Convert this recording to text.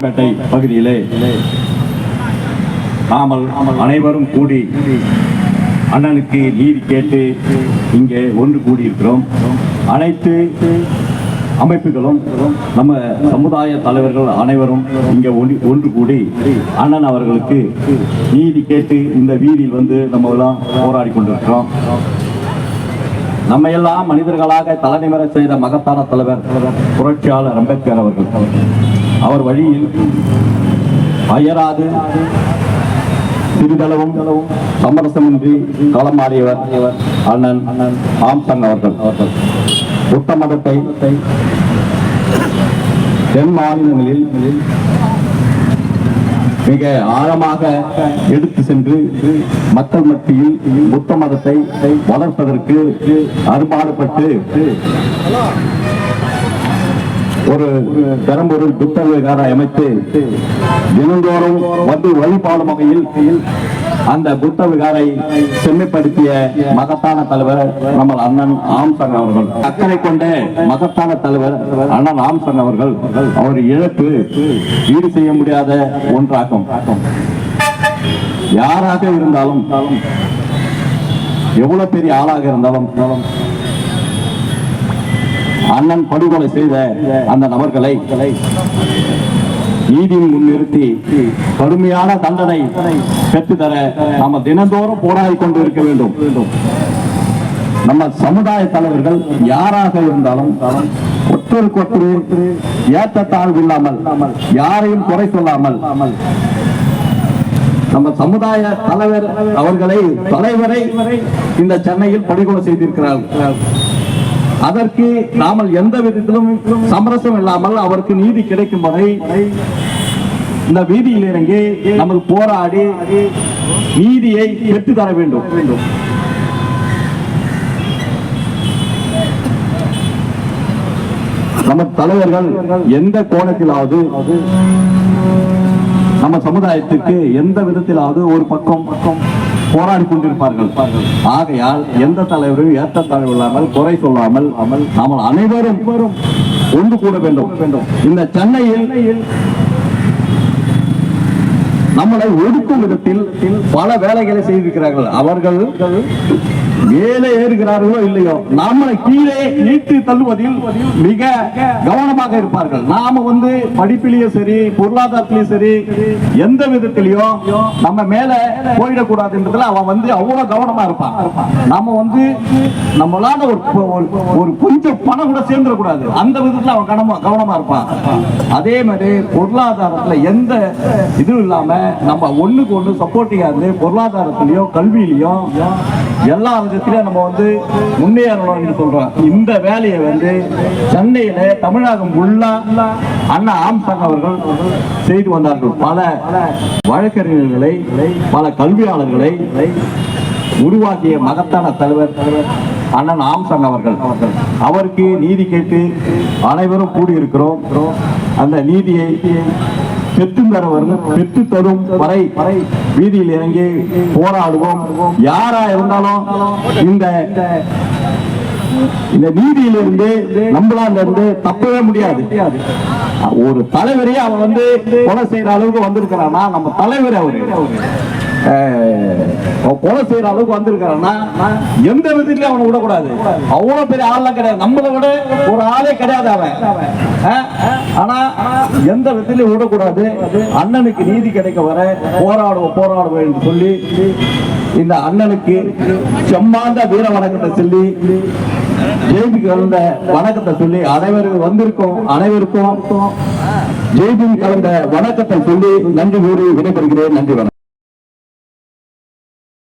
பேட்டை பகுதியிலே நாமல் அனைவரும் கூடி அண்ணனுக்கு நீதி கேட்டு இங்கே ஒன்று கூடியிருக்கிறோம். அனைத்து அமைப்புகளும் நம்ம சமுதாய தலைவர்கள் அனைவரும் இங்கே ஒன்று கூடி அண்ணன் அவர்களுக்கு நீதி கேட்டு இந்த வீதியில் வந்து நம்ம எல்லாம் போராடி கொண்டிருக்கிறோம். நம்ம எல்லாம் மனிதர்களாக தலைநிமிர செய்த மகத்தான தலைவர் புரட்சியாளர் அம்பேத்கர் அவர்கள். அவர் வழியில் அயராது சிறிதளவும் சமரசமின்றி களமாறியவர் அண்ணன் ஆம்சங் அவர்கள். புத்த மதத்தை தென் மாநிலங்களில் மிக ஆழமாக எடுத்து சென்று மக்கள் மத்தியில் புத்த மதத்தை வளர்ப்பதற்கு அரும்பாடுபட்டு ஒரு பெரம்பூரில் புத்த விகாரை அமைத்து தினந்தோறும் வந்து வழிபாடும் வகையில் அந்த புத்த விகாரை செம்மைப்படுத்திய மகத்தான தலைவர் நம்ம அண்ணன் ஆம்சங் அவர்கள். அக்கறை கொண்ட மகத்தான தலைவர் அண்ணன் ஆம்சங் அவர்கள். அவர் இழப்பு ஈடு செய்ய முடியாத ஒன்றாகும். யாராக இருந்தாலும், எவ்வளவு பெரிய ஆளாக இருந்தாலும், அண்ணன் படுகொலை செய்த அந்த நபர்களை நீதியின் முன்னிறுத்தி கடுமையான தண்டனை பெற்றுத்தர நம்ம தினந்தோறும் போராடி கொண்டு இருக்க வேண்டும். நம்ம சமுதாய தலைவர்கள் யாராக இருந்தாலும் ஒருத்தருக்கு ஏற்றத்தாழ்வு இல்லாமல், யாரையும் குறை சொல்லாமல், நம்ம சமுதாய தலைவர் தலைவரை இந்த சென்னையில் படுகொலை செய்திருக்கிறார்கள். அதற்கு நாமல் எந்த விதத்திலும் சமரசம் இல்லாமல் அவருக்கு நீதி கிடைக்கும் வரை இந்த வீதியில் இறங்கி நமக்கு போராடி நீதியை பெற்று தர வேண்டும். நம்ம தலைவர்கள் எந்த கோணத்திலாவது நம்ம சமுதாயத்திற்கு எந்த விதத்திலாவது ஒரு பக்கம் போராடி கொண்டிருப்பார்கள். ஆகையால் எந்த தலைவரும் ஏற்ற தலைவர் இல்லாமல், குறை சொல்லாமல் நாம் அனைவரும் ஒன்று கூட வேண்டும். இந்த சென்னையில் நம்மளை ஒடுக்கும் விதத்தில் பல வேலைகளை செய்திருக்கிறார்கள். அவர்கள் மேலே ஏறுகிறார்களோ இல்லையோ, நம்மளை கீழே நீட்டு தள்ளுவதில் மிக கவனமாக இருப்பார்கள். நாம படிப்பிலேயும் சரி, பொருளாதாரத்திலையும் சரி, எந்த விதத்திலையும் நம்ம மேல போயிடக்கூடாதுன்றதுல அவன் அவ்வளவு கவனமா இருப்பான். நம்ம நம்மளால ஒரு கொஞ்சம் பணம் கூட சேர்ந்துடக்கூடாது, அந்த விதத்துல அவன் கவனமா இருப்பான். அதே மாதிரி பொருளாதாரத்துல எந்த இதுவும் இல்லாம நம்ம ஒண்ணுக்கு ஒண்ணு சப்போர்ட்டிங்கா இருந்து பொருளாதாரத்திலையும் கல்வியிலையும் எல்லா விதத்திலும் நம்ம முன்னேறணும்னு சொல்றோம். இந்த வேலையை சென்னையில தமிழகம் ஃபுல்லா அண்ணா ஆம்சங் அவர்கள் செய்து வந்தார்கள். பல வழக்கறிஞர்களை, பல கல்வியாளர்களை உருவாக்கிய மகத்தான தலைவர் அண்ணன் ஆம்சங் அவர்கள். அவருக்கு நீதி கேட்டு அனைவரும் கூடியிருக்கிறோம். அந்த நீதியை பெற்று தரும் வரை வீதியில் இறங்கி போராடுவோம். யாரா இருந்தாலும் இந்த நீதியிலிருந்து நம்மளால இருந்து தப்பவே முடியாது. ஒரு தலைவரையே அவன் கொலை செய்யற அளவுக்கு வந்திருக்கிறான்னா, நம்ம தலைவர் அவரு கொலை செய்யற அளவுக்கு வந்திருக்காருன்னா எந்த விதத்திலும் அவனை விடக்கூடாது. அவ்வளவு பெரிய ஆள்லாம் கிடையாது, நம்மளை விட ஒரு ஆளே கிடையாது அவன். ஆனா எந்த விதத்திலும் விடக்கூடாது. அண்ணனுக்கு நீதி கிடைக்க வர போராடுவோம் என்று சொல்லி இந்த அண்ணனுக்கு செம்மாந்த வீர வணக்கத்தை சொல்லி, ஜெய்பிக்கு கலந்த வணக்கத்தை சொல்லி அனைவருக்கும் ஜெய்பின் கலந்த வணக்கத்தை சொல்லி நன்றி கூறி விடைபெறுகிறேன். நன்றி வணக்கம்.